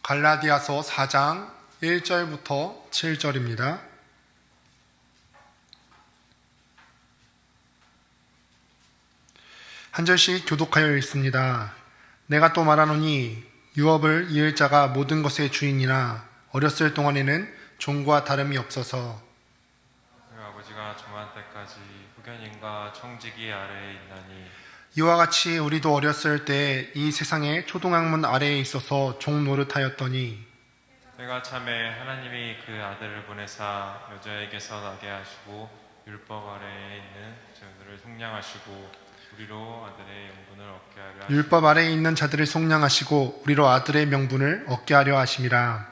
갈라디아서 4장 1절부터 7절입니다. 한 절씩 교독하여 읽습니다. 내가 또 말하노니 유업을 이을 자가 모든 것의 주인이나 어렸을 동안에는 종과 다름이 없어서 그 아버지가 정한 때까지 후견인과 청지기 아래에 있나니 이와 같이 우리도 어렸을 때 이 세상의 초등학문 아래에 있어서 종 노릇하였더니 때가 참에 하나님이 그 아들을 보내사 여자에게서 나게 하시고 율법 아래에 있는 자들을 속량하시고 우리로 아들의 영분을 얻게 하려 하시고 율법 아래에 있는 자들을 속량하시고 우리로 아들의 명분을 얻게 하려 하심이라.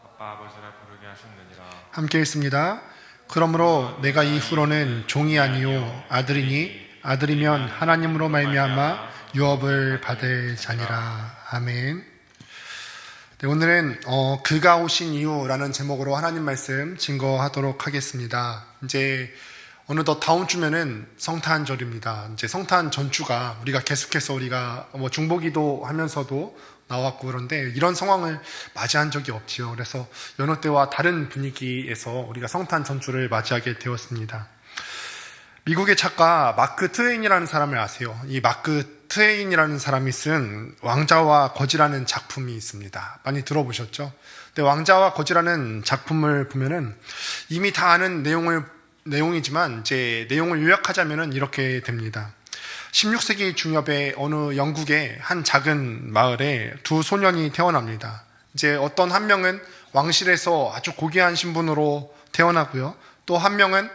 아빠 아버지라 부르게 하셨느니라. 함께 읽습니다. 그러므로 내가 이후로는 종이 아니요 아들이니 아들이면 하나님으로 말미암아 유업을 받을 자니라. 아멘. 네, 오늘은 그가 오신 이유라는 제목으로 하나님 말씀 증거하도록 하겠습니다. 이제 어느덧 다음 주면은 성탄절입니다. 이제 성탄 전주가 우리가 계속해서 우리가 중보기도 하면서도 나왔고 그런데 이런 상황을 맞이한 적이 없지요. 그래서 여느 때와 다른 분위기에서 우리가 성탄 전주를 맞이하게 되었습니다. 미국의 작가 마크 트웨인이라는 사람을 아세요? 이 마크 트웨인이라는 사람이 쓴 왕자와 거지라는 작품이 있습니다. 많이 들어보셨죠? 근데 왕자와 거지라는 작품을 보면은 이미 다 아는 내용이지만 이제 내용을 요약하자면은 이렇게 됩니다. 16세기 중엽에 어느 영국의 한 작은 마을에 두 소년이 태어납니다. 이제 어떤 한 명은 왕실에서 아주 고귀한 신분으로 태어나고요. 또 한 명은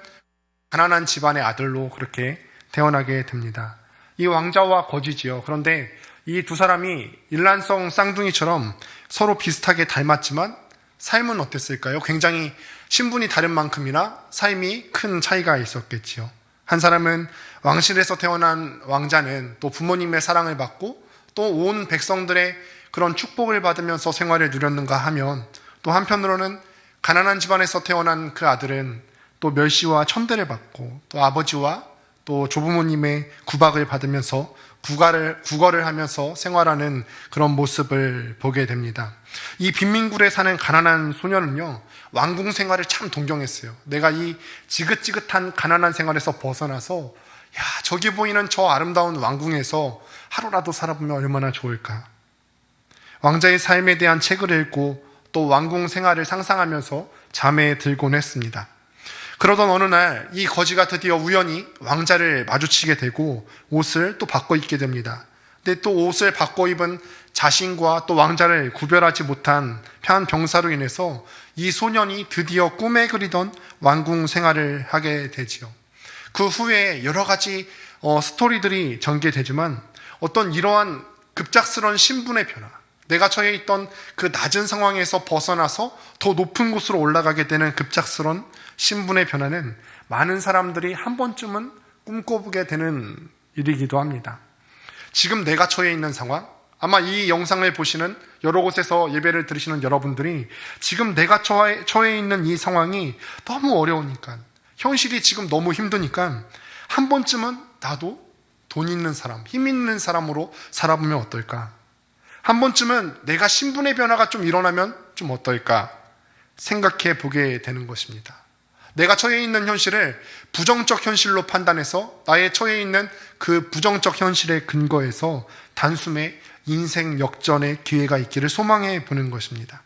가난한 집안의 아들로 그렇게 태어나게 됩니다. 이 왕자와 거지지요. 그런데 이 두 사람이 일란성 쌍둥이처럼 서로 비슷하게 닮았지만 삶은 어땠을까요? 굉장히 신분이 다른 만큼이나 삶이 큰 차이가 있었겠지요. 한 사람은 왕실에서 태어난 왕자는 또 부모님의 사랑을 받고 또 온 백성들의 그런 축복을 받으면서 생활을 누렸는가 하면 또 한편으로는 가난한 집안에서 태어난 그 아들은 또 멸시와 천대를 받고 또 아버지와 또 조부모님의 구박을 받으면서 구걸을 하면서 생활하는 그런 모습을 보게 됩니다. 이 빈민굴에 사는 가난한 소년은요, 왕궁 생활을 참 동경했어요. 내가 이 지긋지긋한 가난한 생활에서 벗어나서 저기 보이는 저 아름다운 왕궁에서 하루라도 살아보면 얼마나 좋을까. 왕자의 삶에 대한 책을 읽고 또 왕궁 생활을 상상하면서 잠에 들곤 했습니다. 그러던 어느 날 이 거지가 드디어 우연히 왕자를 마주치게 되고 옷을 또 바꿔 입게 됩니다. 근데 또 옷을 바꿔 입은 자신과 또 왕자를 구별하지 못한 한 병사로 인해서 이 소년이 드디어 꿈에 그리던 왕궁 생활을 하게 되지요. 그 후에 여러 가지 스토리들이 전개되지만 어떤 이러한 급작스러운 신분의 변화, 내가 처해 있던 그 낮은 상황에서 벗어나서 더 높은 곳으로 올라가게 되는 급작스러운 신분의 변화는 많은 사람들이 한 번쯤은 꿈꿔보게 되는 일이기도 합니다. 지금 내가 처해 있는 상황, 아마 이 영상을 보시는 여러 곳에서 예배를 들으시는 여러분들이 지금 내가 처해 있는 이 상황이 너무 어려우니까, 현실이 지금 너무 힘드니까 한 번쯤은 나도 돈 있는 사람, 힘 있는 사람으로 살아보면 어떨까? 한 번쯤은 내가 신분의 변화가 좀 일어나면 좀 어떨까? 생각해 보게 되는 것입니다. 내가 처해 있는 현실을 부정적 현실로 판단해서 나의 처해 있는 그 부정적 현실에 근거해서 단숨에 인생 역전의 기회가 있기를 소망해 보는 것입니다.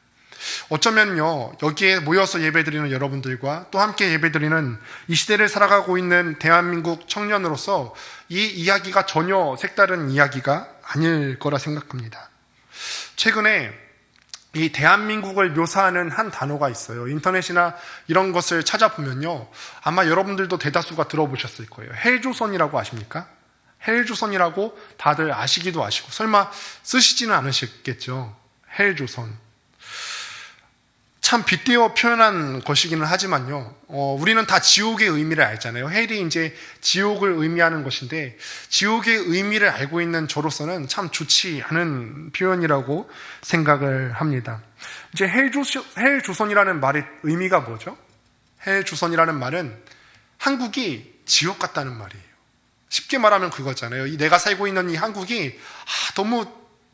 어쩌면요, 여기에 모여서 예배드리는 여러분들과 또 함께 예배드리는 이 시대를 살아가고 있는 대한민국 청년으로서 이 이야기가 전혀 색다른 이야기가 아닐 거라 생각합니다. 최근에 이 대한민국을 묘사하는 한 단어가 있어요. 인터넷이나 이런 것을 찾아보면요, 아마 여러분들도 대다수가 들어보셨을 거예요. 헬조선이라고 아십니까? 헬조선이라고 다들 아시기도 아시고 설마 쓰시지는 않으셨겠죠. 헬조선. 참 빗대어 표현한 것이기는 하지만요, 우리는 다 지옥의 의미를 알잖아요. 헬이 이제 지옥을 의미하는 것인데, 지옥의 의미를 알고 있는 저로서는 참 좋지 않은 표현이라고 생각을 합니다. 이제 헬조선이라는 말의 의미가 뭐죠? 헬조선이라는 말은 한국이 지옥 같다는 말이에요. 쉽게 말하면 그거잖아요. 내가 살고 있는 이 한국이 너무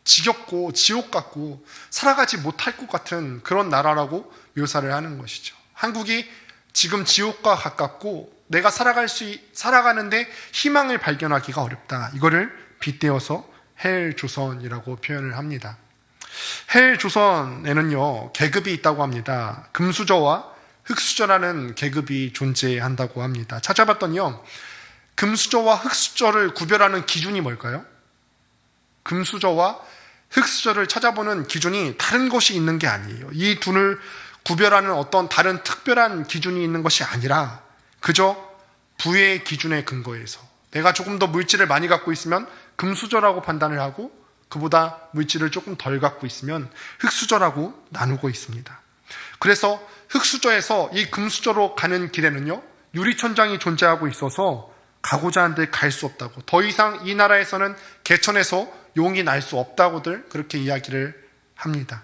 지겹고 지옥 같고 살아가지 못할 것 같은 그런 나라라고 묘사를 하는 것이죠. 한국이 지금 지옥과 가깝고 내가 살아가는데 희망을 발견하기가 어렵다. 이거를 빗대어서 헬조선이라고 표현을 합니다. 헬조선에는요, 계급이 있다고 합니다. 금수저와 흑수저라는 계급이 존재한다고 합니다. 찾아봤더니요, 금수저와 흑수저를 구별하는 기준이 뭘까요? 금수저와 흑수저를 찾아보는 기준이 다른 것이 있는 게 아니에요. 이 둘을 구별하는 어떤 다른 특별한 기준이 있는 것이 아니라 그저 부의 기준에 근거해서 내가 조금 더 물질을 많이 갖고 있으면 금수저라고 판단을 하고 그보다 물질을 조금 덜 갖고 있으면 흑수저라고 나누고 있습니다. 그래서 흑수저에서 이 금수저로 가는 길에는요, 유리천장이 존재하고 있어서 가고자 하는데 갈 수 없다고, 더 이상 이 나라에서는 개천에서 용이 날 수 없다고들 그렇게 이야기를 합니다.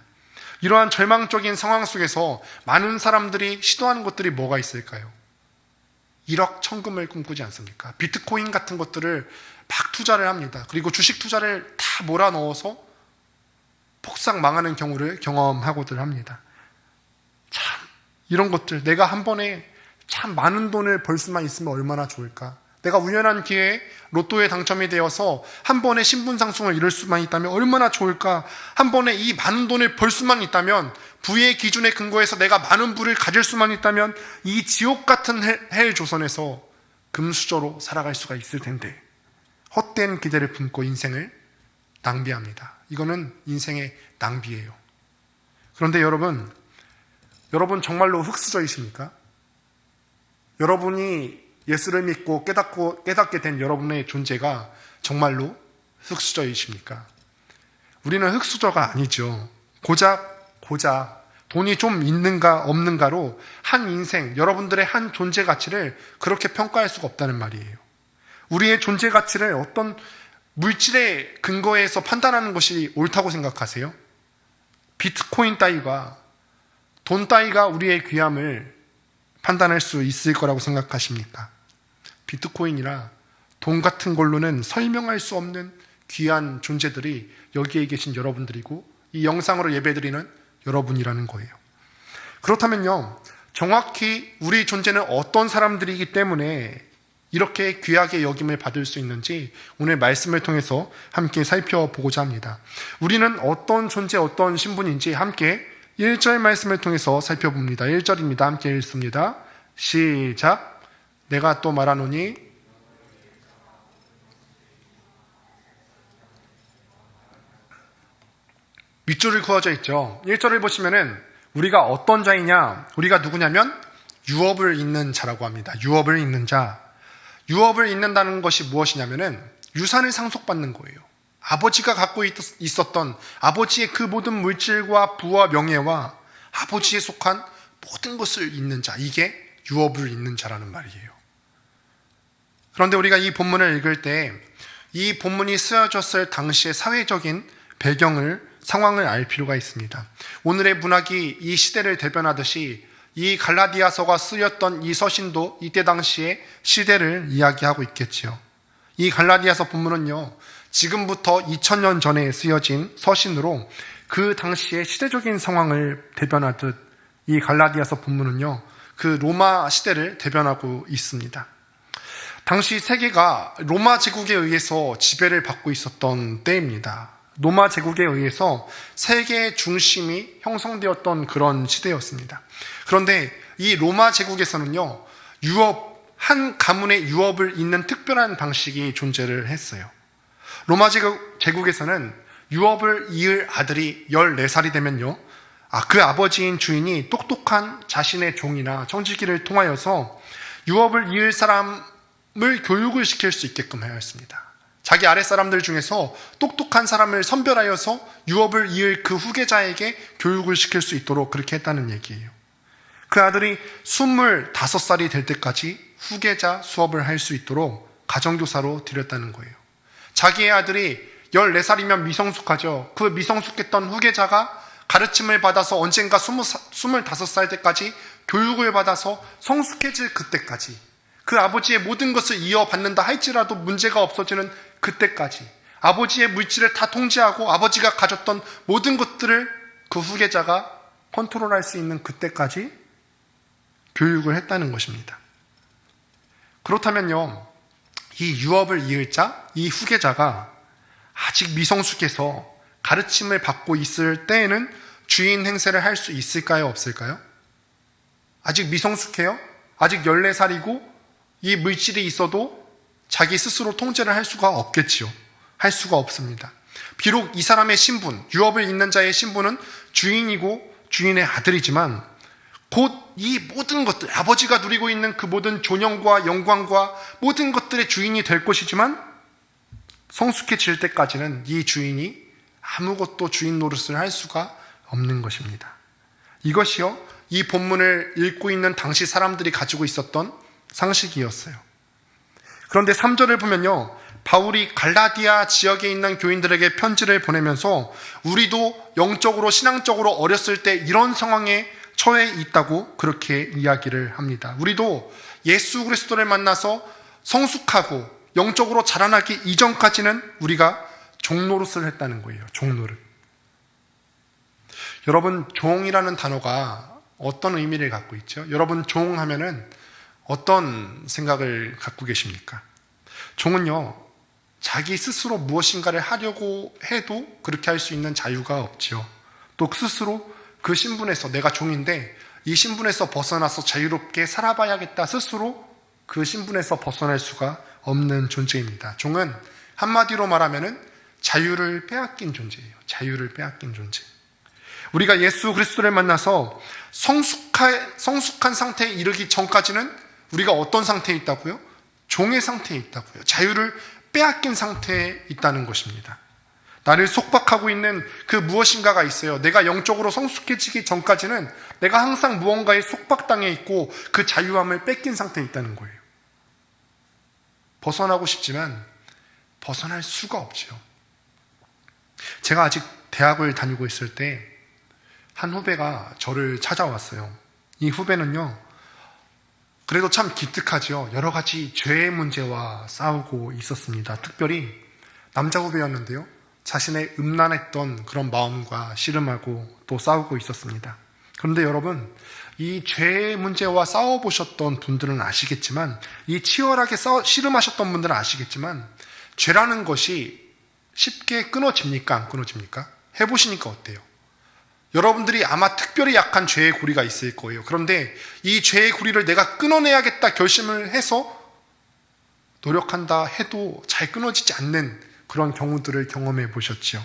이러한 절망적인 상황 속에서 많은 사람들이 시도하는 것들이 뭐가 있을까요? 1억 천금을 꿈꾸지 않습니까? 비트코인 같은 것들을 막 투자를 합니다. 그리고 주식 투자를 다 몰아넣어서 폭삭 망하는 경우를 경험하고들 합니다. 참 이런 것들, 내가 한 번에 참 많은 돈을 벌 수만 있으면 얼마나 좋을까? 내가 우연한 기회에 로또에 당첨이 되어서 한 번에 신분상승을 이룰 수만 있다면 얼마나 좋을까? 한 번에 이 많은 돈을 벌 수만 있다면, 부의 기준에 근거해서 내가 많은 부를 가질 수만 있다면 이 지옥 같은 헬 조선에서 금수저로 살아갈 수가 있을 텐데 헛된 기대를 품고 인생을 낭비합니다. 이거는 인생의 낭비예요. 그런데 여러분 정말로 흑수저이십니까? 여러분이 예수를 믿고 깨닫게 된 여러분의 존재가 정말로 흑수저이십니까? 우리는 흑수저가 아니죠. 고작 돈이 좀 있는가 없는가로 한 인생, 여러분들의 한 존재 가치를 그렇게 평가할 수가 없다는 말이에요. 우리의 존재 가치를 어떤 물질의 근거에서 판단하는 것이 옳다고 생각하세요? 비트코인 따위가, 돈 따위가 우리의 귀함을 판단할 수 있을 거라고 생각하십니까? 비트코인이나 돈 같은 걸로는 설명할 수 없는 귀한 존재들이 여기에 계신 여러분들이고 이 영상으로 예배드리는 여러분이라는 거예요. 그렇다면요, 정확히 우리 존재는 어떤 사람들이기 때문에 이렇게 귀하게 여김을 받을 수 있는지 오늘 말씀을 통해서 함께 살펴보고자 합니다. 우리는 어떤 존재, 어떤 신분인지 함께 1절 말씀을 통해서 살펴봅니다. 1절입니다. 함께 읽습니다. 시작. 내가 또 말하노니 밑줄을 그어져 있죠. 1절을 보시면은 우리가 어떤 자이냐, 우리가 누구냐면 유업을 잇는 자라고 합니다. 유업을 잇는 자. 유업을 잇는다는 것이 무엇이냐면은 유산을 상속받는 거예요. 아버지가 갖고 있었던 아버지의 그 모든 물질과 부와 명예와 아버지에 속한 모든 것을 잇는 자, 이게 유업을 잇는 자라는 말이에요. 그런데 우리가 이 본문을 읽을 때 이 본문이 쓰여졌을 당시의 사회적인 상황을 알 필요가 있습니다. 오늘의 문학이 이 시대를 대변하듯이 이 갈라디아서가 쓰였던 이 서신도 이때 당시의 시대를 이야기하고 있겠지요. 이 갈라디아서 본문은요, 지금부터 2000년 전에 쓰여진 서신으로 그 당시의 시대적인 상황을 대변하듯 이 갈라디아서 본문은요, 그 로마 시대를 대변하고 있습니다. 당시 세계가 로마 제국에 의해서 지배를 받고 있었던 때입니다. 로마 제국에 의해서 세계의 중심이 형성되었던 그런 시대였습니다. 그런데 이 로마 제국에서는요, 한 가문의 유업을 잇는 특별한 방식이 존재를 했어요. 로마 제국에서는 유업을 이을 아들이 14살이 되면요, 그 아버지인 주인이 똑똑한 자신의 종이나 청지기를 통하여서 유업을 이을 사람을 교육을 시킬 수 있게끔 하였습니다. 자기 아랫사람들 중에서 똑똑한 사람을 선별하여서 유업을 이을 그 후계자에게 교육을 시킬 수 있도록 그렇게 했다는 얘기예요. 그 아들이 25살이 될 때까지 후계자 수업을 할 수 있도록 가정교사로 들였다는 거예요. 자기의 아들이 14살이면 미성숙하죠. 그 미성숙했던 후계자가 가르침을 받아서 언젠가 25살 때까지 교육을 받아서 성숙해질 그때까지 그 아버지의 모든 것을 이어받는다 할지라도 문제가 없어지는 그때까지 아버지의 물질을 다 통제하고 아버지가 가졌던 모든 것들을 그 후계자가 컨트롤할 수 있는 그때까지 교육을 했다는 것입니다. 그렇다면요, 이 유업을 이을 자, 이 후계자가 아직 미성숙해서 가르침을 받고 있을 때에는 주인 행세를 할 수 있을까요? 없을까요? 아직 미성숙해요? 아직 14살이고 이 물질이 있어도 자기 스스로 통제를 할 수가 없겠지요. 할 수가 없습니다. 비록 이 사람의 신분, 유업을 잇는 자의 신분은 주인이고 주인의 아들이지만 곧 이 모든 것들, 아버지가 누리고 있는 그 모든 존영과 영광과 모든 것들의 주인이 될 것이지만 성숙해질 때까지는 이 주인이 아무것도 주인 노릇을 할 수가 없는 것입니다. 이것이요, 이 본문을 읽고 있는 당시 사람들이 가지고 있었던 상식이었어요. 그런데 3절을 보면요, 바울이 갈라디아 지역에 있는 교인들에게 편지를 보내면서 우리도 영적으로 신앙적으로 어렸을 때 이런 상황에 처해 있다고 그렇게 이야기를 합니다. 우리도 예수 그리스도를 만나서 성숙하고 영적으로 자라나기 이전까지는 우리가 종노릇을 했다는 거예요. 종노릇. 여러분, 종이라는 단어가 어떤 의미를 갖고 있죠? 여러분, 종 하면은 어떤 생각을 갖고 계십니까? 종은요, 자기 스스로 무엇인가를 하려고 해도 그렇게 할 수 있는 자유가 없죠. 또 스스로 그 신분에서, 내가 종인데 이 신분에서 벗어나서 자유롭게 살아봐야겠다, 스스로 그 신분에서 벗어날 수가 없는 존재입니다. 종은 한마디로 말하면은 자유를 빼앗긴 존재예요. 자유를 빼앗긴 존재. 우리가 예수 그리스도를 만나서 성숙한 상태에 이르기 전까지는 우리가 어떤 상태에 있다고요? 종의 상태에 있다고요. 자유를 빼앗긴 상태에 있다는 것입니다. 나를 속박하고 있는 그 무엇인가가 있어요. 내가 영적으로 성숙해지기 전까지는 내가 항상 무언가에 속박당해 있고 그 자유함을 뺏긴 상태에 있다는 거예요. 벗어나고 싶지만 벗어날 수가 없죠. 제가 아직 대학을 다니고 있을 때 한 후배가 저를 찾아왔어요. 이 후배는요, 그래도 참 기특하죠. 여러 가지 죄의 문제와 싸우고 있었습니다. 특별히 남자 후배였는데요, 자신의 음란했던 그런 마음과 씨름하고 또 싸우고 있었습니다. 그런데 여러분, 이 죄의 문제와 싸워보셨던 분들은 아시겠지만, 이 치열하게 씨름하셨던 분들은 아시겠지만, 죄라는 것이 쉽게 끊어집니까? 안 끊어집니까? 해보시니까 어때요? 여러분들이 아마 특별히 약한 죄의 고리가 있을 거예요. 그런데 이 죄의 고리를 내가 끊어내야겠다 결심을 해서 노력한다 해도 잘 끊어지지 않는 그런 경우들을 경험해 보셨죠.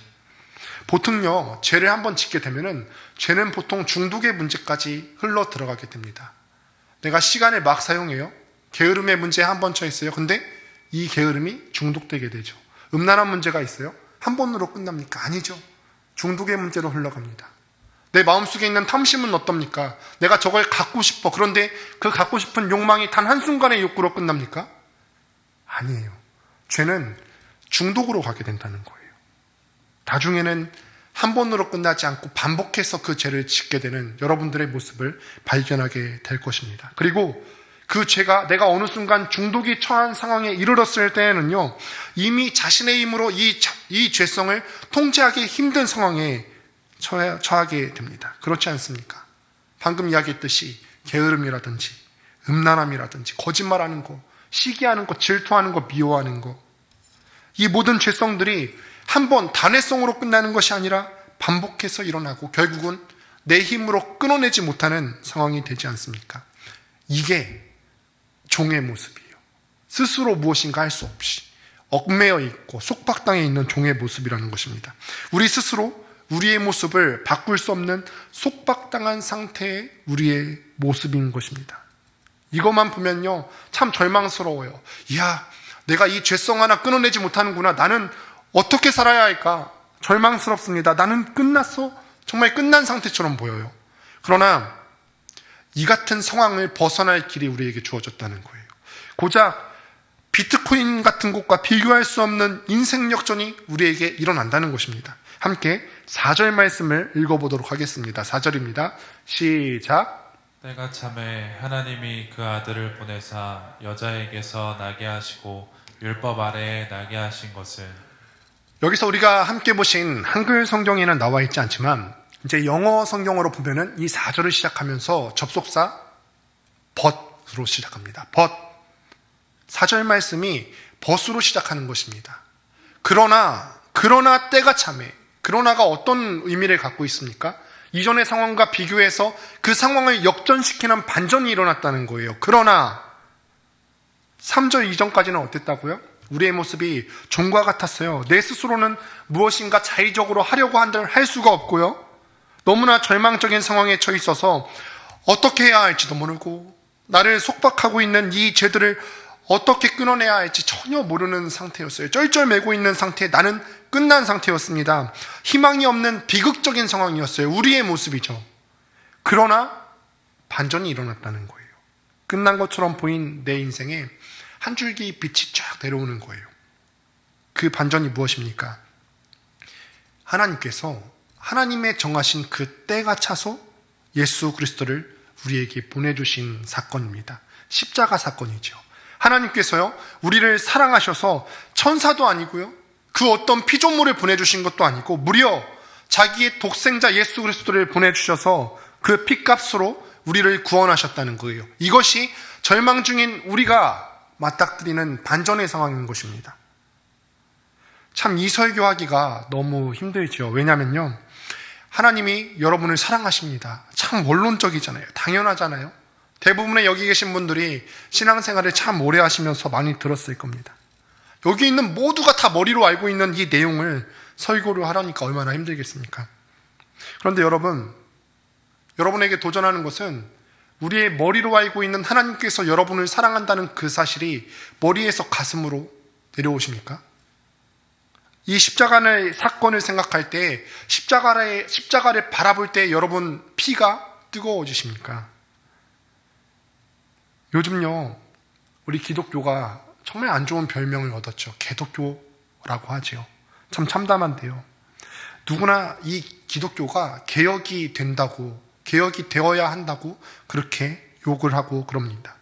보통요, 죄를 한번 짓게 되면은 죄는 보통 중독의 문제까지 흘러 들어가게 됩니다. 내가 시간을 막 사용해요. 게으름의 문제에 한번 처했어요. 근데 이 게으름이 중독되게 되죠. 음란한 문제가 있어요. 한 번으로 끝납니까? 아니죠. 중독의 문제로 흘러갑니다. 내 마음속에 있는 탐심은 어떻습니까? 내가 저걸 갖고 싶어. 그런데 그 갖고 싶은 욕망이 단 한순간의 욕구로 끝납니까? 아니에요. 죄는 중독으로 가게 된다는 거예요. 나중에는 한 번으로 끝나지 않고 반복해서 그 죄를 짓게 되는 여러분들의 모습을 발견하게 될 것입니다. 그리고 그 죄가 내가 어느 순간 중독이 처한 상황에 이르렀을 때에는요, 이미 자신의 힘으로 이 죄성을 통제하기 힘든 상황에 처하게 됩니다. 그렇지 않습니까? 방금 이야기했듯이 게으름이라든지 음란함이라든지 거짓말하는 거, 시기하는 거, 질투하는 거, 미워하는 거, 이 모든 죄성들이 한 번 단회성으로 끝나는 것이 아니라 반복해서 일어나고 결국은 내 힘으로 끊어내지 못하는 상황이 되지 않습니까? 이게 종의 모습이에요. 스스로 무엇인가 할 수 없이 얽매여 있고 속박당해 있는 종의 모습이라는 것입니다. 우리 스스로 우리의 모습을 바꿀 수 없는 속박당한 상태의 우리의 모습인 것입니다. 이것만 보면요, 참 절망스러워요. 이야, 내가 이 죄성 하나 끊어내지 못하는구나. 나는 어떻게 살아야 할까? 절망스럽습니다. 나는 끝났어? 정말 끝난 상태처럼 보여요. 그러나 이 같은 상황을 벗어날 길이 우리에게 주어졌다는 거예요. 고작 비트코인 같은 것과 비교할 수 없는 인생 역전이 우리에게 일어난다는 것입니다. 함께 4절 말씀을 읽어보도록 하겠습니다. 4절입니다. 시작. 때가 참에 하나님이 그 아들을 보내사 여자에게서 나게 하시고 율법 아래에 나게 하신 것은 여기서 우리가 함께 보신 한글 성경에는 나와 있지 않지만 이제 영어 성경으로 보면은 이 4절을 시작하면서 접속사 but으로 시작합니다. but. 4절 말씀이 but으로 시작하는 것입니다. 그러나 때가 참에, 그러나가 어떤 의미를 갖고 있습니까? 이전의 상황과 비교해서 그 상황을 역전시키는 반전이 일어났다는 거예요. 그러나 3절 이전까지는 어땠다고요? 우리의 모습이 종과 같았어요. 내 스스로는 무엇인가 자의적으로 하려고 한들 할 수가 없고요. 너무나 절망적인 상황에 처해 있어서 어떻게 해야 할지도 모르고 나를 속박하고 있는 이 죄들을 어떻게 끊어내야 할지 전혀 모르는 상태였어요. 쩔쩔매고 있는 상태에 나는 끝난 상태였습니다. 희망이 없는 비극적인 상황이었어요. 우리의 모습이죠. 그러나 반전이 일어났다는 거예요. 끝난 것처럼 보인 내 인생에 한 줄기 빛이 쫙 내려오는 거예요. 그 반전이 무엇입니까? 하나님께서 하나님의 정하신 그 때가 차서 예수 그리스도를 우리에게 보내주신 사건입니다. 십자가 사건이죠. 하나님께서요, 우리를 사랑하셔서 천사도 아니고요, 그 어떤 피조물을 보내주신 것도 아니고 무려 자기의 독생자 예수 그리스도를 보내주셔서 그 핏값으로 우리를 구원하셨다는 거예요. 이것이 절망 중인 우리가 맞닥뜨리는 반전의 상황인 것입니다. 참 이 설교하기가 너무 힘들죠. 왜냐면요, 하나님이 여러분을 사랑하십니다. 참 원론적이잖아요. 당연하잖아요. 대부분의 여기 계신 분들이 신앙생활을 참 오래 하시면서 많이 들었을 겁니다. 여기 있는 모두가 다 머리로 알고 있는 이 내용을 설교를 하라니까 얼마나 힘들겠습니까? 그런데 여러분에게 도전하는 것은 우리의 머리로 알고 있는 하나님께서 여러분을 사랑한다는 그 사실이 머리에서 가슴으로 내려오십니까? 이 십자가의 사건을 생각할 때 십자가를 바라볼 때 여러분 피가 뜨거워지십니까? 요즘요, 우리 기독교가 정말 안 좋은 별명을 얻었죠. 개독교라고 하죠. 참 참담한데요. 누구나 이 기독교가 개혁이 된다고, 개혁이 되어야 한다고 그렇게 욕을 하고 그럽니다.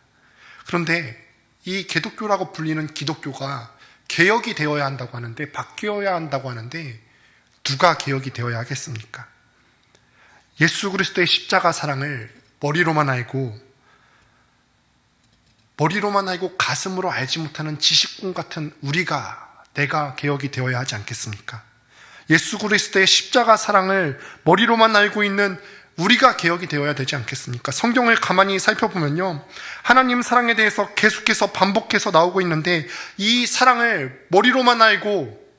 그런데 이 개독교라고 불리는 기독교가 개혁이 되어야 한다고 하는데, 바뀌어야 한다고 하는데 누가 개혁이 되어야 하겠습니까? 예수 그리스도의 십자가 사랑을 머리로만 알고 가슴으로 알지 못하는 지식군 같은 내가 개혁이 되어야 하지 않겠습니까? 예수 그리스도의 십자가 사랑을 머리로만 알고 있는 우리가 개혁이 되어야 되지 않겠습니까? 성경을 가만히 살펴보면요, 하나님 사랑에 대해서 계속해서 반복해서 나오고 있는데, 이 사랑을 머리로만 알고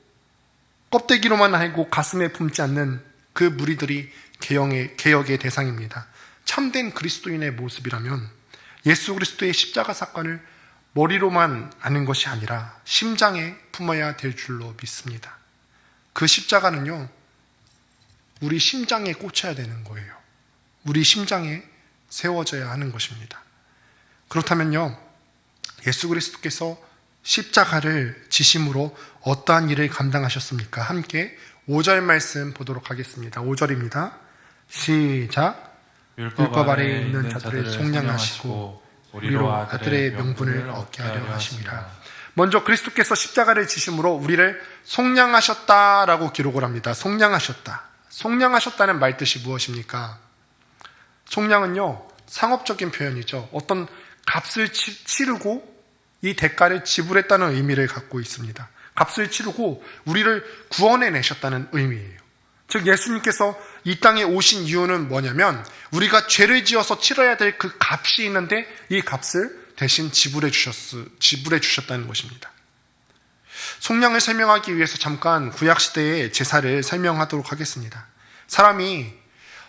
껍데기로만 알고 가슴에 품지 않는 그 무리들이 개혁의 대상입니다. 참된 그리스도인의 모습이라면 예수 그리스도의 십자가 사건을 머리로만 아는 것이 아니라 심장에 품어야 될 줄로 믿습니다. 그 십자가는요, 우리 심장에 꽂혀야 되는 거예요. 우리 심장에 세워져야 하는 것입니다. 그렇다면요, 예수 그리스도께서 십자가를 지심으로 어떠한 일을 감당하셨습니까? 함께 5절 말씀 보도록 하겠습니다. 5절입니다. 시작. 율법 아래에 있는 자들을 속량하시고 우리로 아들의 명분을 얻게 하려 하심이라. 먼저 그리스도께서 십자가를 지심으로 우리를 속량하셨다라고 기록을 합니다. 속량하셨다. 속량하셨다는 말뜻이 무엇입니까? 속량은요, 상업적인 표현이죠. 어떤 값을 치르고 이 대가를 지불했다는 의미를 갖고 있습니다. 값을 치르고 우리를 구원해 내셨다는 의미예요. 즉 예수님께서 이 땅에 오신 이유는 뭐냐면 우리가 죄를 지어서 치러야 될 그 값이 있는데 이 값을 대신 지불해 주셨다는 것입니다. 속량을 설명하기 위해서 잠깐 구약시대의 제사를 설명하도록 하겠습니다. 사람이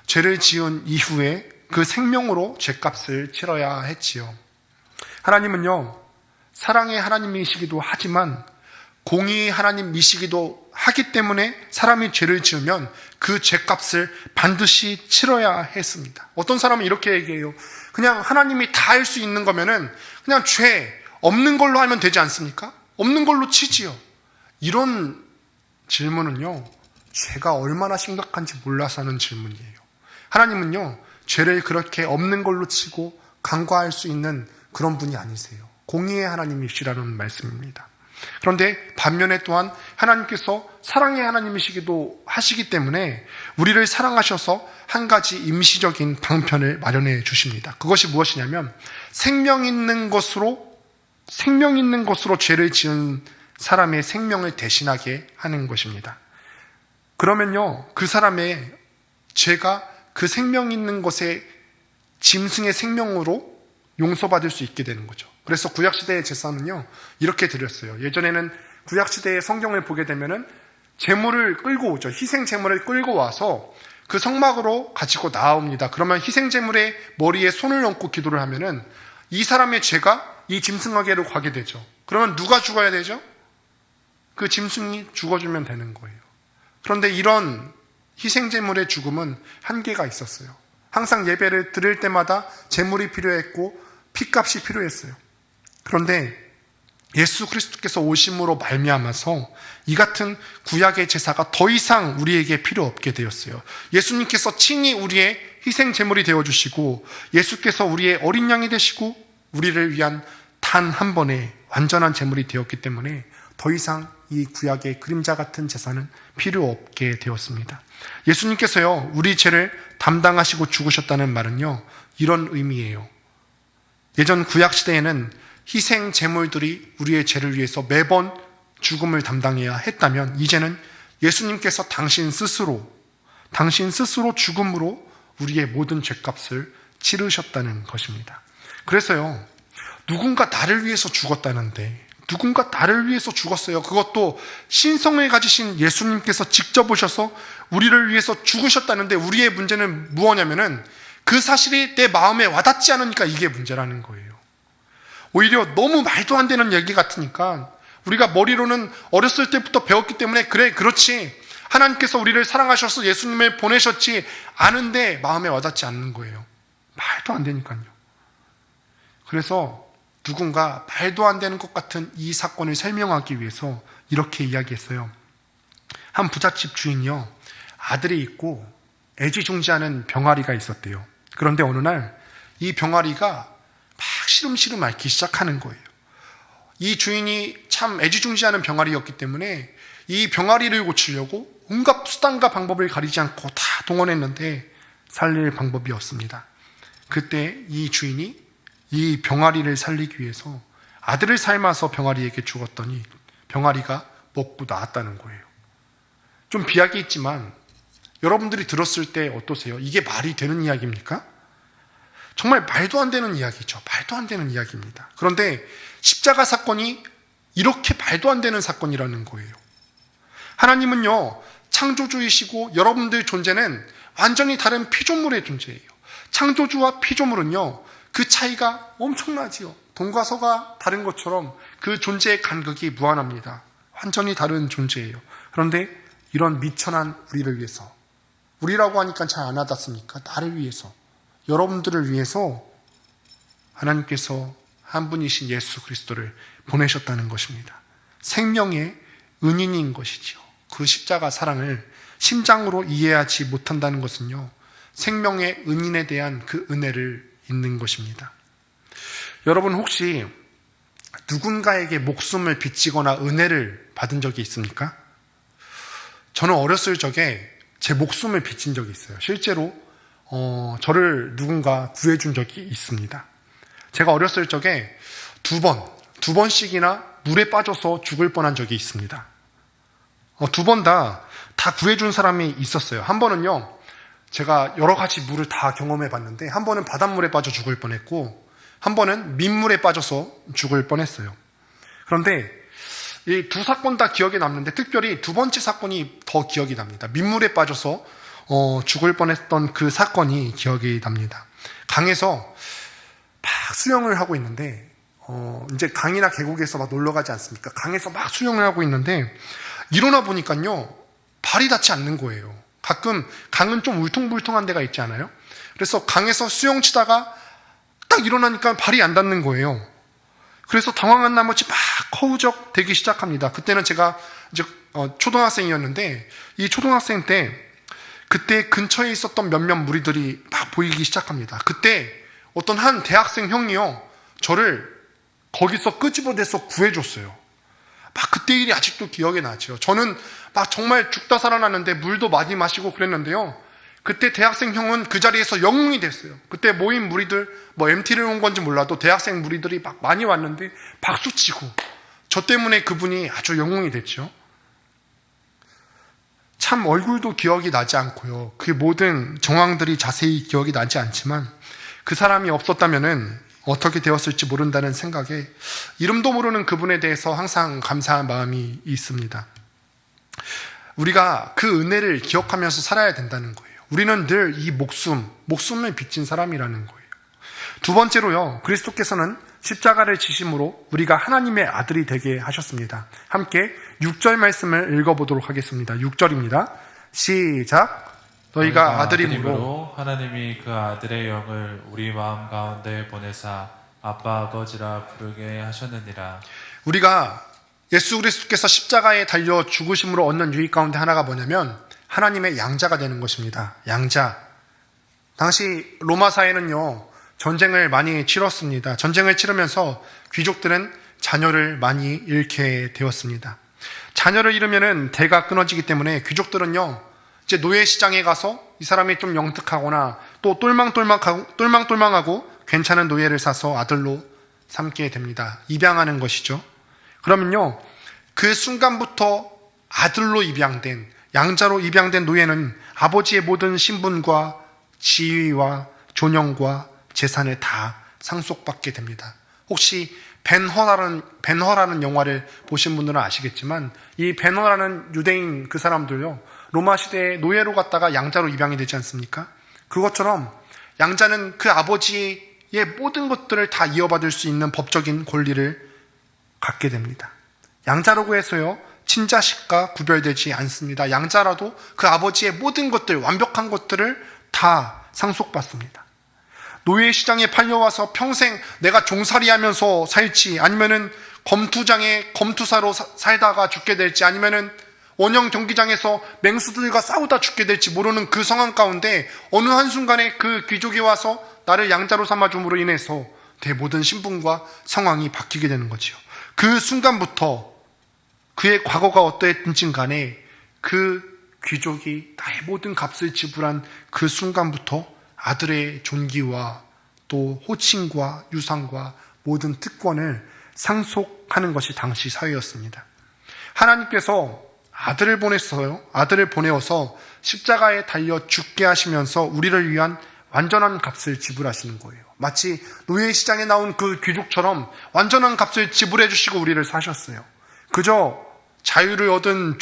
죄를 지은 이후에 그 생명으로 죄값을 치러야 했지요. 하나님은요, 사랑의 하나님이시기도 하지만 공의의 하나님이시기도 하기 때문에 사람이 죄를 지으면 그 죄값을 반드시 치러야 했습니다. 어떤 사람은 이렇게 얘기해요. 그냥 하나님이 다 할 수 있는 거면은 그냥 죄 없는 걸로 하면 되지 않습니까? 없는 걸로 치지요. 이런 질문은요, 죄가 얼마나 심각한지 몰라서 하는 질문이에요. 하나님은요, 죄를 그렇게 없는 걸로 치고 간과할 수 있는 그런 분이 아니세요. 공의의 하나님이시라는 말씀입니다. 그런데 반면에 또한 하나님께서 사랑의 하나님이시기도 하시기 때문에 우리를 사랑하셔서 한 가지 임시적인 방편을 마련해 주십니다. 그것이 무엇이냐면 생명 있는 것으로 죄를 지은 사람의 생명을 대신하게 하는 것입니다. 그러면요, 그 사람의 죄가 그 생명 있는 것의 짐승의 생명으로 용서받을 수 있게 되는 거죠. 그래서 구약시대의 제사는요, 이렇게 드렸어요. 예전에는 구약시대의 성경을 보게 되면은 제물을 끌고 오죠. 희생 제물을 끌고 와서 그 성막으로 가지고 나옵니다. 그러면 희생 제물의 머리에 손을 얹고 기도를 하면은 이 사람의 죄가 이 짐승에게로 가게 되죠. 그러면 누가 죽어야 되죠? 그 짐승이 죽어주면 되는 거예요. 그런데 이런 희생 제물의 죽음은 한계가 있었어요. 항상 예배를 드릴 때마다 제물이 필요했고 피값이 필요했어요. 그런데 예수 그리스도께서 오심으로 말미암아서 이 같은 구약의 제사가 더 이상 우리에게 필요 없게 되었어요. 예수님께서 친히 우리의 희생 제물이 되어주시고 예수께서 우리의 어린 양이 되시고 우리를 위한 단 한 번의 완전한 제물이 되었기 때문에 더 이상 이 구약의 그림자 같은 제사는 필요 없게 되었습니다. 예수님께서요, 우리 죄를 담당하시고 죽으셨다는 말은요, 이런 의미예요. 예전 구약 시대에는 희생 제물들이 우리의 죄를 위해서 매번 죽음을 담당해야 했다면 이제는 예수님께서 당신 스스로 죽음으로 우리의 모든 죄값을 치르셨다는 것입니다. 그래서요, 누군가 나를 위해서 죽었다는데, 누군가 나를 위해서 죽었어요. 그것도 신성을 가지신 예수님께서 직접 오셔서 우리를 위해서 죽으셨다는데 우리의 문제는 무엇냐면은 그 사실이 내 마음에 와닿지 않으니까 이게 문제라는 거예요. 오히려 너무 말도 안 되는 얘기 같으니까 우리가 머리로는 어렸을 때부터 배웠기 때문에 그래, 그렇지, 하나님께서 우리를 사랑하셔서 예수님을 보내셨지 아는데 마음에 와닿지 않는 거예요. 말도 안 되니까요. 그래서 누군가 말도 안 되는 것 같은 이 사건을 설명하기 위해서 이렇게 이야기했어요. 한 부잣집 주인이요, 아들이 있고 애지중지하는 병아리가 있었대요. 그런데 어느 날 이 병아리가 막 시름시름 앓기 시작하는 거예요. 이 주인이 참 애지중지하는 병아리였기 때문에 이 병아리를 고치려고 온갖 수단과 방법을 가리지 않고 다 동원했는데 살릴 방법이 없습니다. 그때 이 주인이 이 병아리를 살리기 위해서 아들을 삶아서 병아리에게 죽었더니 병아리가 먹고 나았다는 거예요. 좀 비약이 있지만 여러분들이 들었을 때 어떠세요? 이게 말이 되는 이야기입니까? 정말 말도 안 되는 이야기죠. 말도 안 되는 이야기입니다. 그런데 십자가 사건이 이렇게 말도 안 되는 사건이라는 거예요. 하나님은요, 창조주이시고 여러분들 존재는 완전히 다른 피조물의 존재예요. 창조주와 피조물은요, 그 차이가 엄청나지요. 동과 서가 다른 것처럼 그 존재의 간극이 무한합니다. 완전히 다른 존재예요. 그런데 이런 미천한 우리를 위해서, 우리라고 하니까 잘 안 와닿습니까? 나를 위해서, 여러분들을 위해서 하나님께서 한 분이신 예수 그리스도를 보내셨다는 것입니다. 생명의 은인인 것이지요. 그 십자가 사랑을 심장으로 이해하지 못한다는 것은요, 생명의 은인에 대한 그 은혜를 잊는 것입니다. 여러분 혹시 누군가에게 목숨을 바치거나 은혜를 받은 적이 있습니까? 저는 어렸을 적에 제 목숨을 바친 적이 있어요. 실제로 저를 누군가 구해준 적이 있습니다. 제가 어렸을 적에 두 번씩이나 물에 빠져서 죽을 뻔한 적이 있습니다. 두 번 다 구해준 사람이 있었어요. 한 번은요, 제가 여러 가지 물을 다 경험해 봤는데 한 번은 바닷물에 빠져 죽을 뻔했고 한 번은 민물에 빠져서 죽을 뻔했어요. 그런데 이 두 사건 다 기억에 남는데 특별히 두 번째 사건이 더 기억이 납니다. 민물에 빠져서 죽을 뻔했던 그 사건이 기억이 납니다. 강에서 막 수영을 하고 있는데 이제 강이나 계곡에서 막 놀러 가지 않습니까? 강에서 막 수영을 하고 있는데 일어나 보니까요, 발이 닿지 않는 거예요. 가끔 강은 좀 울퉁불퉁한 데가 있지 않아요? 그래서 강에서 수영 치다가 딱 일어나니까 발이 안 닿는 거예요. 그래서 당황한 나머지 막 허우적 되기 시작합니다. 그때는 제가 이제 초등학생이었는데 이 초등학생 때 그때 근처에 있었던 몇몇 무리들이 막 보이기 시작합니다. 그때 어떤 한 대학생 형이요, 저를 거기서 끄집어내서 구해줬어요. 막 그때 일이 아직도 기억에 나죠. 저는 막 정말 죽다 살아났는데 물도 많이 마시고 그랬는데요. 그때 대학생 형은 그 자리에서 영웅이 됐어요. 그때 모인 무리들, 뭐 MT를 온 건지 몰라도 대학생 무리들이 막 많이 왔는데 박수치고, 저 때문에 그분이 아주 영웅이 됐죠. 참 얼굴도 기억이 나지 않고요. 그 모든 정황들이 자세히 기억이 나지 않지만 그 사람이 없었다면은 어떻게 되었을지 모른다는 생각에 이름도 모르는 그분에 대해서 항상 감사한 마음이 있습니다. 우리가 그 은혜를 기억하면서 살아야 된다는 거예요. 우리는 늘 이 목숨을 빚진 사람이라는 거예요. 두 번째로요, 그리스도께서는 십자가를 지심으로 우리가 하나님의 아들이 되게 하셨습니다. 함께 6절 말씀을 읽어보도록 하겠습니다. 6절입니다. 시작. 너희가 아들임으로 하나님이 그 아들의 영을 우리 마음 가운데 보내사 아빠 아버지라 부르게 하셨느니라. 우리가 예수 그리스도께서 십자가에 달려 죽으심으로 얻는 유익 가운데 하나가 뭐냐면 하나님의 양자가 되는 것입니다. 양자. 당시 로마 사회는요, 전쟁을 많이 치렀습니다. 전쟁을 치르면서 귀족들은 자녀를 많이 잃게 되었습니다. 자녀를 잃으면은 대가 끊어지기 때문에 귀족들은요, 이제 노예 시장에 가서 이 사람이 좀 영특하거나 또 똘망똘망하고 괜찮은 노예를 사서 아들로 삼게 됩니다. 입양하는 것이죠. 그러면요, 그 순간부터 아들로 입양된, 양자로 입양된 노예는 아버지의 모든 신분과 지위와 존영과 재산을 다 상속받게 됩니다. 혹시 벤허라는 영화를 보신 분들은 아시겠지만 이 벤허라는 유대인 그 사람들요, 로마 시대에 노예로 갔다가 양자로 입양이 되지 않습니까? 그것처럼 양자는 그 아버지의 모든 것들을 다 이어받을 수 있는 법적인 권리를 갖게 됩니다. 양자라고 해서요, 친자식과 구별되지 않습니다. 양자라도 그 아버지의 모든 것들, 완벽한 것들을 다 상속받습니다. 노예 시장에 팔려와서 평생 내가 종살이 하면서 살지, 아니면은 검투장에 검투사로 살다가 죽게 될지, 아니면은 원형 경기장에서 맹수들과 싸우다 죽게 될지 모르는 그 상황 가운데 어느 한순간에 그 귀족이 와서 나를 양자로 삼아줌으로 인해서 내 모든 신분과 상황이 바뀌게 되는 거지요. 그 순간부터 그의 과거가 어떠했든지 간에 그 귀족이 나의 모든 값을 지불한 그 순간부터 아들의 존귀와 또 호칭과 유산과 모든 특권을 상속하는 것이 당시 사회였습니다. 하나님께서 아들을 보내어서 십자가에 달려 죽게 하시면서 우리를 위한 완전한 값을 지불하시는 거예요. 마치 노예 시장에 나온 그 귀족처럼 완전한 값을 지불해 주시고 우리를 사셨어요. 그저 자유를 얻은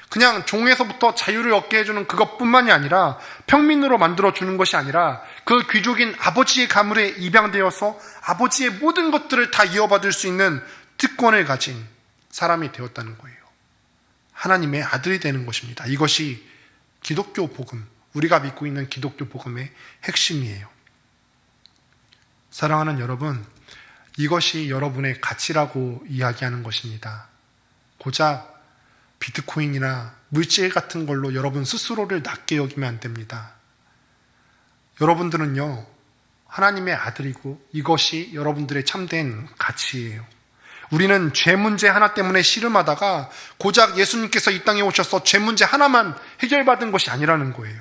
그냥 종에서부터 자유를 얻게 해주는 그것뿐만이 아니라 평민으로 만들어주는 것이 아니라 그 귀족인 아버지의 가물에 입양되어서 아버지의 모든 것들을 다 이어받을 수 있는 특권을 가진 사람이 되었다는 거예요. 하나님의 아들이 되는 것입니다. 이것이 기독교 복음, 우리가 믿고 있는 기독교 복음의 핵심이에요. 사랑하는 여러분, 이것이 여러분의 가치라고 이야기하는 것입니다. 고작 비트코인이나 물질 같은 걸로 여러분 스스로를 낮게 여기면 안 됩니다. 여러분들은요, 하나님의 아들이고 이것이 여러분들의 참된 가치예요. 우리는 죄 문제 하나 때문에 씨름하다가 고작 예수님께서 이 땅에 오셔서 죄 문제 하나만 해결받은 것이 아니라는 거예요.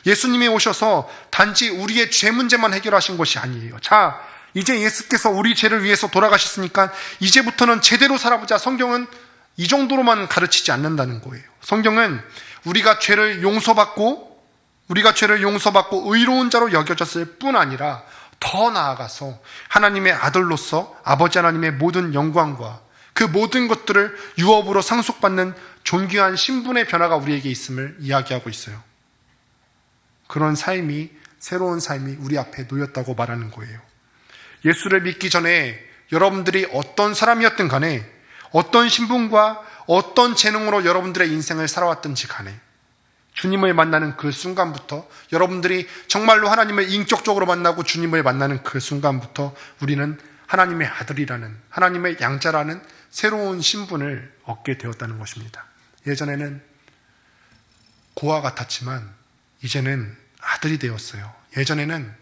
예수님이 오셔서 단지 우리의 죄 문제만 해결하신 것이 아니에요. 자, 이제 예수께서 우리 죄를 위해서 돌아가셨으니까 이제부터는 제대로 살아보자. 성경은 이 정도로만 가르치지 않는다는 거예요. 성경은 우리가 죄를 용서받고 의로운 자로 여겨졌을 뿐 아니라 더 나아가서 하나님의 아들로서 아버지 하나님의 모든 영광과 그 모든 것들을 유업으로 상속받는 존귀한 신분의 변화가 우리에게 있음을 이야기하고 있어요. 그런 삶이, 새로운 삶이 우리 앞에 놓였다고 말하는 거예요. 예수를 믿기 전에 여러분들이 어떤 사람이었든 간에, 어떤 신분과 어떤 재능으로 여러분들의 인생을 살아왔든지 간에 주님을 만나는 그 순간부터, 여러분들이 정말로 하나님을 인격적으로 만나고 주님을 만나는 그 순간부터 우리는 하나님의 아들이라는, 하나님의 양자라는 새로운 신분을 얻게 되었다는 것입니다. 예전에는 고아 같았지만 이제는 아들이 되었어요. 예전에는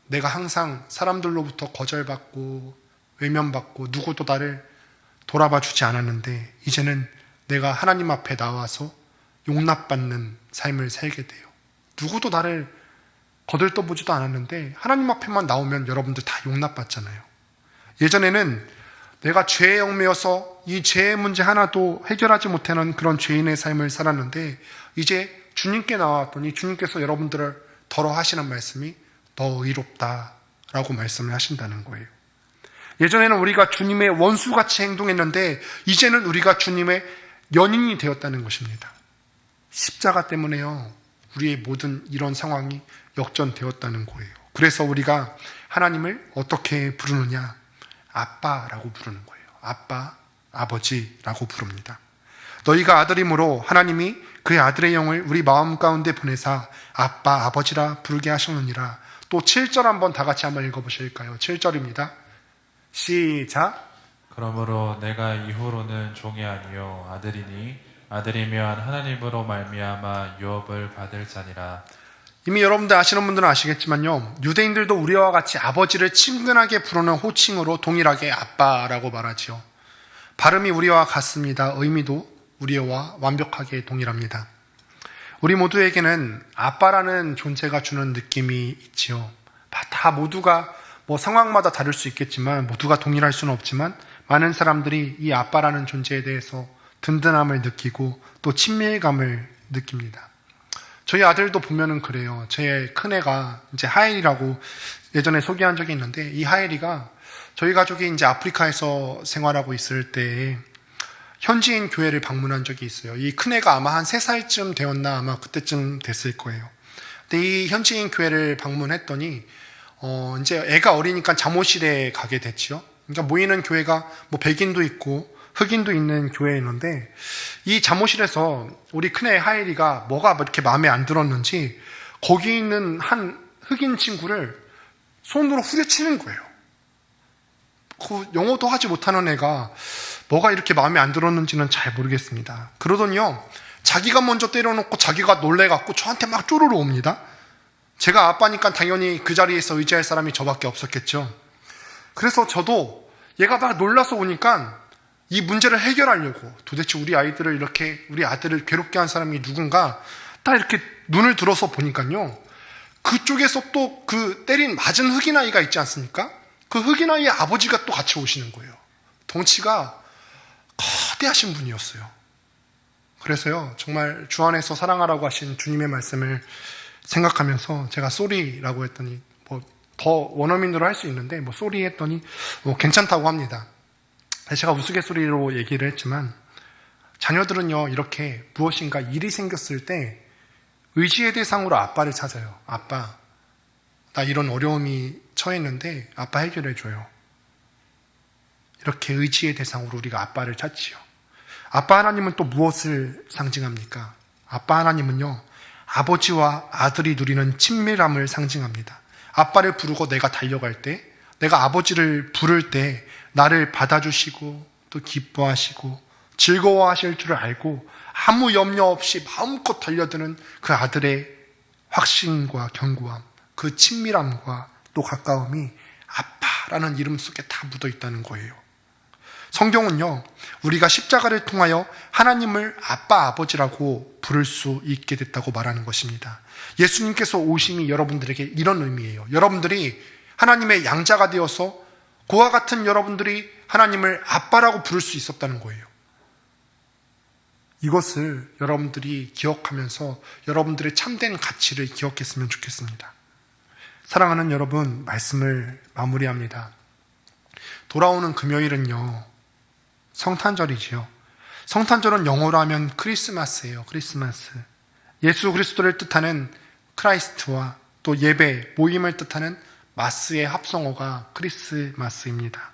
내가 항상 사람들로부터 거절받고 외면받고 누구도 나를 돌아봐 주지 않았는데 이제는 내가 하나님 앞에 나와서 용납받는 삶을 살게 돼요. 누구도 나를 거들떠보지도 않았는데 하나님 앞에만 나오면 여러분들 다 용납받잖아요. 예전에는 내가 죄에 얽매여서 이 죄의 문제 하나도 해결하지 못하는 그런 죄인의 삶을 살았는데 이제 주님께 나왔더니 주님께서 여러분들을 더러 하시는 말씀이 너 의롭다라고 말씀을 하신다는 거예요. 예전에는 우리가 주님의 원수같이 행동했는데 이제는 우리가 주님의 연인이 되었다는 것입니다. 십자가 때문에요. 우리의 모든 이런 상황이 역전되었다는 거예요. 그래서 우리가 하나님을 어떻게 부르느냐? 아빠라고 부르는 거예요. 아빠, 아버지라고 부릅니다. 너희가 아들이므로 하나님이 그의 아들의 영을 우리 마음 가운데 보내사 아빠, 아버지라 부르게 하셨느니라. 또 7절 한번 다 같이 한번 읽어보실까요? 7절입니다. 시작. 그러므로 내가 이후로는 종이 아니요 아들이니 아들이면 하나님으로 말미암아 유업을 받을 자니라. 이미 여러분들 아시는 분들은 아시겠지만요. 유대인들도 우리와 같이 아버지를 친근하게 부르는 호칭으로 동일하게 아빠라고 말하지요. 발음이 우리와 같습니다. 의미도 우리와 완벽하게 동일합니다. 우리 모두에게는 아빠라는 존재가 주는 느낌이 있지요. 다 모두가 상황마다 다를 수 있겠지만 모두가 동일할 수는 없지만 많은 사람들이 이 아빠라는 존재에 대해서 든든함을 느끼고 또 친밀감을 느낍니다. 저희 아들도 보면은 그래요. 제 큰애가 이제 하엘이라고 예전에 소개한 적이 있는데 이 하엘이가 저희 가족이 이제 아프리카에서 생활하고 있을 때 현지인 교회를 방문한 적이 있어요. 이 큰애가 아마 한 3살쯤 되었나 아마 그때쯤 됐을 거예요. 근데 이 현지인 교회를 방문했더니 이제 애가 어리니까 잠옷실에 가게 됐죠. 그러니까 모이는 교회가 백인도 있고 흑인도 있는 교회였는데 이 잠옷실에서 우리 큰애 하엘이가 뭐가 이렇게 마음에 안 들었는지 거기 있는 한 흑인 친구를 손으로 후려치는 거예요. 그 영어도 하지 못하는 애가 뭐가 이렇게 마음에 안 들었는지는 잘 모르겠습니다. 그러더니요 자기가 먼저 때려놓고 자기가 놀래갖고 저한테 막 쪼르르 옵니다. 제가 아빠니까 당연히 그 자리에서 의지할 사람이 저밖에 없었겠죠. 그래서 저도 얘가 막 놀라서 오니까 이 문제를 해결하려고 도대체 우리 아들을 괴롭게 한 사람이 누군가 딱 이렇게 눈을 들어서 보니까요. 그쪽에서 또 그 맞은 흑인 아이가 있지 않습니까? 그 흑인 아이의 아버지가 또 같이 오시는 거예요. 덩치가 거대하신 분이었어요. 그래서요, 정말 주 안에서 사랑하라고 하신 주님의 말씀을 생각하면서 제가 쏘리라고 했더니 더 원어민으로 할 수 있는데 쏘리 했더니 괜찮다고 합니다. 제가 우스갯소리로 얘기를 했지만 자녀들은요 이렇게 무엇인가 일이 생겼을 때 의지의 대상으로 아빠를 찾아요. 아빠, 나 이런 어려움이 처했는데 아빠 해결해줘요. 이렇게 의지의 대상으로 우리가 아빠를 찾지요. 아빠 하나님은 또 무엇을 상징합니까? 아빠 하나님은요 아버지와 아들이 누리는 친밀함을 상징합니다. 아빠를 부르고 내가 달려갈 때, 내가 아버지를 부를 때 나를 받아주시고 또 기뻐하시고 즐거워하실 줄 알고 아무 염려 없이 마음껏 달려드는 그 아들의 확신과 견고함, 그 친밀함과 또 가까움이 아빠라는 이름 속에 다 묻어 있다는 거예요. 성경은요, 우리가 십자가를 통하여 하나님을 아빠, 아버지라고 부를 수 있게 됐다고 말하는 것입니다. 예수님께서 오심이 여러분들에게 이런 의미예요. 여러분들이 하나님의 양자가 되어서 그와 같은 여러분들이 하나님을 아빠라고 부를 수 있었다는 거예요. 이것을 여러분들이 기억하면서 여러분들의 참된 가치를 기억했으면 좋겠습니다. 사랑하는 여러분, 말씀을 마무리합니다. 돌아오는 금요일은요, 성탄절이지요. 성탄절은 영어로 하면 크리스마스예요. 크리스마스. 예수 그리스도를 뜻하는 크라이스트와 또 예배, 모임을 뜻하는 마스의 합성어가 크리스마스입니다.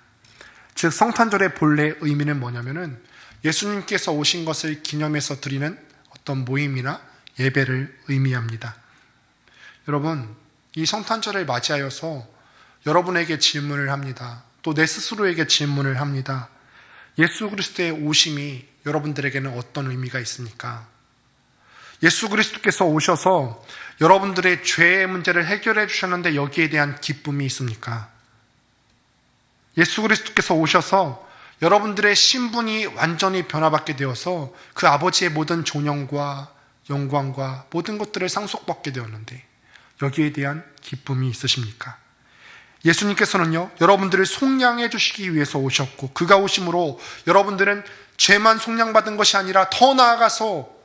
즉 성탄절의 본래 의미는 뭐냐면은 예수님께서 오신 것을 기념해서 드리는 어떤 모임이나 예배를 의미합니다. 여러분, 이 성탄절을 맞이하여서 여러분에게 질문을 합니다. 또 내 스스로에게 질문을 합니다. 예수 그리스도의 오심이 여러분들에게는 어떤 의미가 있습니까? 예수 그리스도께서 오셔서 여러분들의 죄의 문제를 해결해 주셨는데 여기에 대한 기쁨이 있습니까? 예수 그리스도께서 오셔서 여러분들의 신분이 완전히 변화받게 되어서 그 아버지의 모든 존영과 영광과 모든 것들을 상속받게 되었는데 여기에 대한 기쁨이 있으십니까? 예수님께서는요, 여러분들을 속량해 주시기 위해서 오셨고 그가 오심으로 여러분들은 죄만 속량받은 것이 아니라 더 나아가서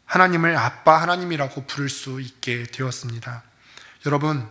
하나님을 아빠 하나님이라고 부를 수 있게 되었습니다. 여러분,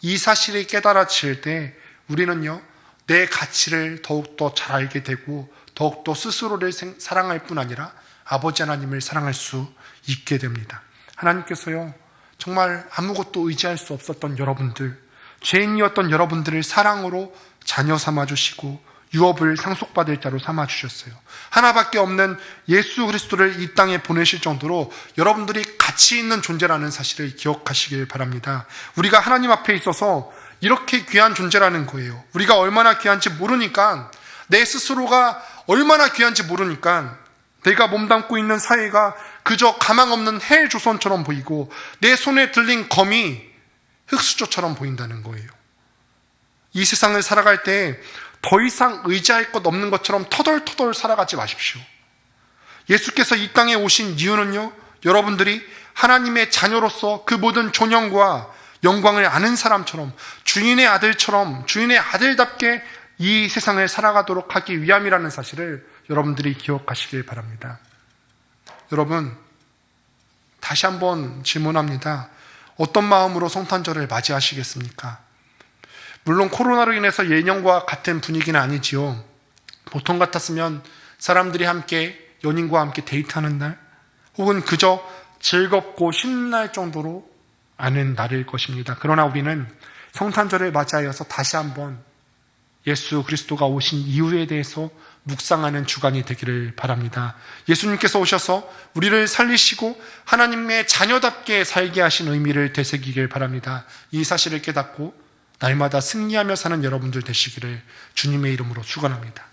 이 사실이 깨달아질 때 우리는요, 내 가치를 더욱더 잘 알게 되고 더욱더 스스로를 사랑할 뿐 아니라 아버지 하나님을 사랑할 수 있게 됩니다. 하나님께서요, 정말 아무것도 의지할 수 없었던 여러분들, 죄인이었던 여러분들을 사랑으로 자녀 삼아주시고 유업을 상속받을 자로 삼아주셨어요. 하나밖에 없는 예수 그리스도를 이 땅에 보내실 정도로 여러분들이 가치 있는 존재라는 사실을 기억하시길 바랍니다. 우리가 하나님 앞에 있어서 이렇게 귀한 존재라는 거예요. 우리가 얼마나 귀한지 모르니까, 내 스스로가 얼마나 귀한지 모르니까 내가 몸담고 있는 사회가 그저 가망 없는 헬 조선처럼 보이고 내 손에 들린 검이 흙수저처럼 보인다는 거예요. 이 세상을 살아갈 때 더 이상 의지할 것 없는 것처럼 터덜터덜 살아가지 마십시오. 예수께서 이 땅에 오신 이유는요, 여러분들이 하나님의 자녀로서 그 모든 존영과 영광을 아는 사람처럼, 주인의 아들처럼, 주인의 아들답게 이 세상을 살아가도록 하기 위함이라는 사실을 여러분들이 기억하시길 바랍니다. 여러분, 다시 한번 질문합니다. 어떤 마음으로 성탄절을 맞이하시겠습니까? 물론 코로나로 인해서 예년과 같은 분위기는 아니지요. 보통 같았으면 사람들이 함께, 연인과 함께 데이트하는 날, 혹은 그저 즐겁고 신날 정도로 아는 날일 것입니다. 그러나 우리는 성탄절을 맞이하여서 다시 한번 예수 그리스도가 오신 이유에 대해서 묵상하는 주간이 되기를 바랍니다. 예수님께서 오셔서 우리를 살리시고 하나님의 자녀답게 살게 하신 의미를 되새기길 바랍니다. 이 사실을 깨닫고 날마다 승리하며 사는 여러분들 되시기를 주님의 이름으로 축원합니다.